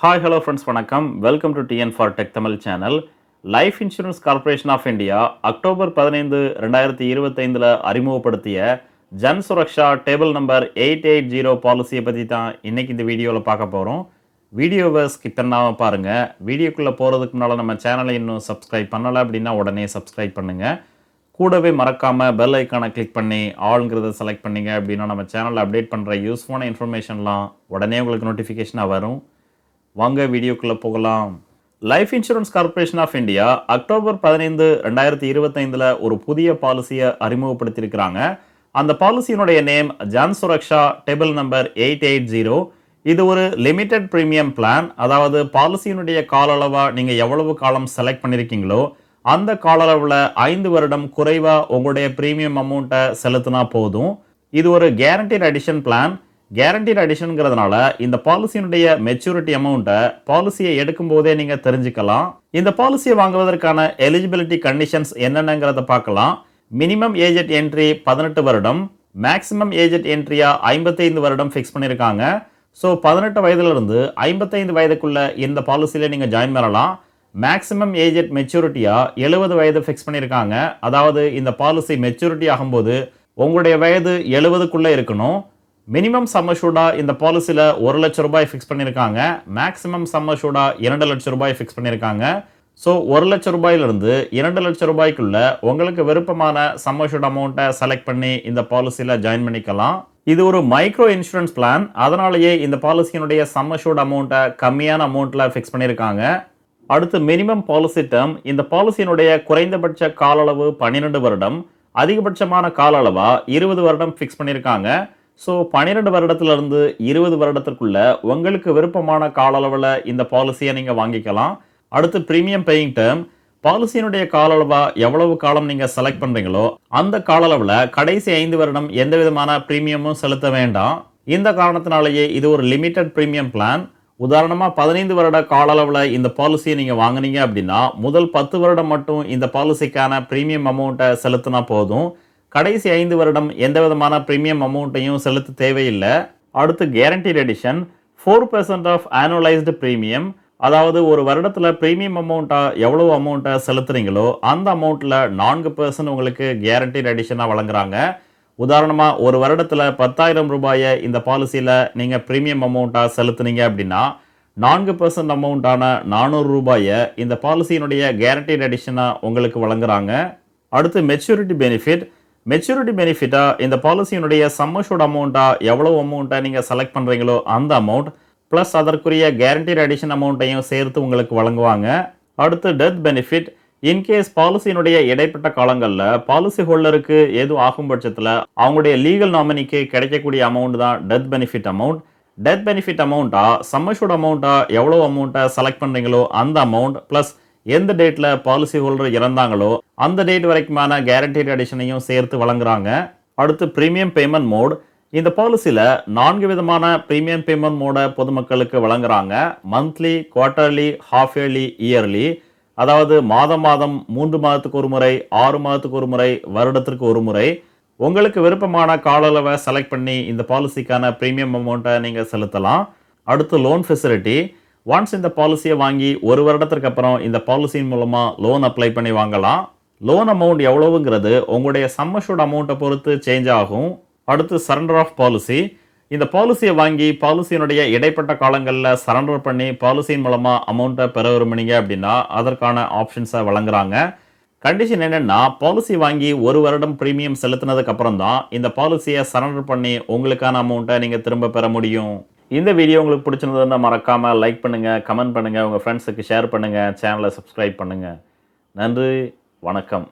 Hi, hello friends, வணக்கம். Welcome to TN for Tech Tamil channel. Life insurance corporation of India October 15, 2025 அறிமுகப்படுத்திய Jan Suraksha table number 880 பாலிசியை பற்றி தான் இன்னைக்கு இந்த வீடியோவில் பார்க்க போகிறோம். வீடியோவை ஸ்கிப் பண்ணாமல் பாருங்கள். வீடியோக்குள்ளே போகிறதுக்கு முன்னால் நம்ம சேனலை இன்னும் சப்ஸ்கிரைப் பண்ணலை அப்படின்னா உடனே சப்ஸ்கிரைப் பண்ணுங்கள். கூடவே மறக்காமல் பெல் ஐக்கானை கிளிக் பண்ணி ஆளுங்கிறத செலக்ட் பண்ணிங்க அப்படின்னா நம்ம சேனலில் அப்டேட் பண்ணுற யூஸ்ஃபுல்லான இன்ஃபர்மேஷன்லாம் உடனே உங்களுக்கு நோட்டிஃபிகேஷனாக வரும். வாங்க வீடியோக்குள்ளே போகலாம். Life insurance corporation of India October 15, 2025 ஒரு புதிய பாலிசியை அறிமுகப்படுத்தியிருக்கிறாங்க. அந்த பாலிசியினுடைய name Jan Suraksha table number 880. இது ஒரு லிமிடெட் ப்ரீமியம் பிளான். அதாவது பாலிசியினுடைய கால அளவாக நீங்கள் எவ்வளவு காலம் செலக்ட் பண்ணியிருக்கீங்களோ அந்த கால அளவில் 5 வருடம் குறைவாக உங்களுடைய ப்ரீமியம் அமௌண்ட்டை செலுத்தினா போதும். இது ஒரு கேரண்டீட் அடிஷன் பிளான். கேரண்டீட் அடிஷனுங்கிறதுனால இந்த பாலிசியினுடைய மெச்சூரிட்டி அமௌண்ட்டை பாலிசியை எடுக்கும் போதே நீங்கள் தெரிஞ்சுக்கலாம். இந்த பாலிசியை வாங்குவதற்கான எலிஜிபிலிட்டி கண்டிஷன்ஸ் என்னென்னங்கிறத பார்க்கலாம். மினிமம் ஏஜ் அட் என்ட்ரி 18 வருடம், மேக்ஸிமம் ஏஜ் அட் என்ட்ரியா 55 வருடம் ஃபிக்ஸ் பண்ணியிருக்காங்க. ஸோ 18 வயதிலிருந்து 55 வயதுக்குள்ள இந்த பாலிசியில் நீங்கள் ஜாயின் பண்ணலாம். மேக்ஸிமம் ஏஜ் அட் மெச்சூரிட்டியா 70 வயது ஃபிக்ஸ் பண்ணியிருக்காங்க. அதாவது இந்த பாலிசி மெச்சூரிட்டி ஆகும்போது உங்களுடைய வயது 70க்குள்ளே இருக்கணும். மினிமம் சம்மஷூடா இந்த பாலிசியில் 1 லட்சம் ரூபாய் ஃபிக்ஸ் பண்ணியிருக்காங்க. மேக்ஸிமம் சம்மஷூடா 2 லட்சம் ரூபாய் ஃபிக்ஸ் பண்ணியிருக்காங்க. ஸோ 1 லட்சம் ரூபாயிலிருந்து 2 லட்சம் ரூபாய்க்குள்ள உங்களுக்கு விருப்பமான சம்மஷூட் அமௌண்ட்டை செலக்ட் பண்ணி இந்த பாலிசியில் ஜாயின் பண்ணிக்கலாம். இது ஒரு மைக்ரோ இன்சூரன்ஸ் பிளான். அதனாலேயே இந்த பாலிசியினுடைய சம்மஷூட் அமௌண்ட்டை கம்மியான அமௌண்ட்டில் ஃபிக்ஸ் பண்ணியிருக்காங்க. அடுத்து மினிமம் பாலிசி டேர்ம். இந்த பாலிசியினுடைய குறைந்தபட்ச கால அளவு 12 வருடம், அதிகபட்சமான கால அளவா 20 வருடம் ஃபிக்ஸ் பண்ணியிருக்காங்க. ஸோ 12 வருடத்திலிருந்து 20 வருடத்திற்குள்ள உங்களுக்கு விருப்பமான கால அளவில் இந்த பாலிசியை நீங்கள் வாங்கிக்கலாம். அடுத்து ப்ரீமியம் பேயிங் டேர்ம். பாலிசியினுடைய கால அளவா எவ்வளவு காலம் நீங்கள் செலக்ட் பண்ணுறீங்களோ அந்த கால அளவில் கடைசி 5 வருடம் எந்த விதமான ப்ரீமியமும் செலுத்த வேண்டாம். இந்த காரணத்தினாலேயே இது ஒரு லிமிடெட் ப்ரீமியம் பிளான். உதாரணமாக 15 வருட கால அளவில் இந்த பாலிசியை நீங்கள் வாங்கினீங்க அப்படின்னா முதல் 10 வருடம் மட்டும் இந்த பாலிசிக்கான ப்ரீமியம் அமௌண்ட்டை செலுத்தினா போதும். கடைசி 5 வருடம் எந்த விதமான ப்ரீமியம் அமௌண்ட்டையும் செலுத்த தேவையில்லை. அடுத்து guaranteed addition 4% of annualised premium. அதாவது ஒரு வருடத்தில் ப்ரீமியம் அமௌண்ட்டாக எவ்வளோ அமௌண்ட்டை செலுத்துறீங்களோ அந்த அமௌண்ட்டில் 4% உங்களுக்கு கேரண்டீட் எடிஷனாக வழங்குறாங்க. உதாரணமாக ஒரு வருடத்தில் 10,000 ரூபாயை இந்த பாலிசியில் நீங்கள் ப்ரீமியம் அமௌண்ட்டாக செலுத்துனீங்க அப்படின்னா 4% அமௌண்ட்டான 400 ரூபாயை இந்த பாலிசியினுடைய கேரண்டீட் எடிஷனாக உங்களுக்கு வழங்குறாங்க. அடுத்து மெச்சூரிட்டி பெனிஃபிட். மெச்சூரிட்டி பெனிஃபிட்டாக இந்த பாலிசியினுடைய சம்மஷூட் அமௌண்ட்டாக எவ்வளோ அமௌண்ட்டை நீங்கள் செலக்ட் பண்ணுறீங்களோ அந்த அமௌண்ட் ப்ளஸ் அதற்குரிய கேரண்டீட் அடிஷன் அமௌண்ட்டையும் சேர்த்து உங்களுக்கு வழங்குவாங்க. அடுத்து டெத் பெனிஃபிட். இன்கேஸ் பாலிசியினுடைய இடைப்பட்ட காலங்களில் பாலிசி ஹோல்டருக்கு எதுவும் ஆகும் பட்சத்தில் அவங்களுடைய லீகல் நாமினிக்கு கிடைக்கக்கூடிய அமௌண்ட் தான் death benefit amount. Death benefit அமௌண்ட்டாக சம்மஷூட் அமௌண்ட்டாக எவ்வளோ அமௌண்ட்டை செலக்ட் பண்ணுறீங்களோ அந்த அமௌண்ட் ப்ளஸ் எந்த டேட்டில் பாலிசி ஹோல்டர் இறந்தாங்களோ அந்த டேட் வரைக்குமான கேரண்டீட் அடிஷனையும் சேர்த்து வழங்குறாங்க. அடுத்து ப்ரீமியம் பேமெண்ட் மோட். இந்த பாலிசியில் 4 விதமான ப்ரீமியம் பேமெண்ட் மோடை பொதுமக்களுக்கு வழங்குறாங்க. Monthly, quarterly, half yearly, yearly. அதாவது மாதம் 3 மாதத்துக்கு ஒரு முறை, 6 மாதத்துக்கு ஒரு முறை, வருடத்திற்கு ஒரு முறை. உங்களுக்கு விருப்பமான கால அளவை செலக்ட் பண்ணி இந்த பாலிசிக்கான ப்ரீமியம் அமௌண்ட்டை நீங்கள் செலுத்தலாம். அடுத்து லோன் ஃபெசிலிட்டி. ஒன்ஸ் இந்த பாலிசியை வாங்கி 1 வருடத்திற்கு அப்புறம் இந்த பாலிசியின் மூலமாக லோன் அப்ளை பண்ணி வாங்கலாம். லோன் அமௌண்ட் எவ்வளவுங்கிறது உங்களுடைய சம்மஷூட் அமௌண்ட்டை பொறுத்து சேஞ்ச் ஆகும். அடுத்து சரண்டர் ஆஃப் பாலிசி. இந்த பாலிசியை வாங்கி பாலிசியினுடைய இடைப்பட்ட காலங்களில் சரண்டர் பண்ணி பாலிசியின் மூலமாக அமௌண்ட்டை பெற விரும்பினீங்க அப்படின்னா அதற்கான ஆப்ஷன்ஸை வழங்குறாங்க. கண்டிஷன் என்னென்னா பாலிசி வாங்கி 1 வருடம் ப்ரீமியம் செலுத்தினதுக்கு அப்புறம் தான் இந்த பாலிசியை சரண்டர் பண்ணி உங்களுக்கான அமௌண்ட்டை நீங்கள் திரும்ப பெற முடியும். இந்த வீடியோ உங்களுக்கு பிடிச்சிருந்ததுன்னா மறக்காமல் லைக் பண்ணுங்கள், கமெண்ட் பண்ணுங்கள், உங்கள் ஃப்ரெண்ட்ஸுக்கு ஷேர் பண்ணுங்கள், சேனலை சப்ஸ்கிரைப் பண்ணுங்கள். நன்றி, வணக்கம்.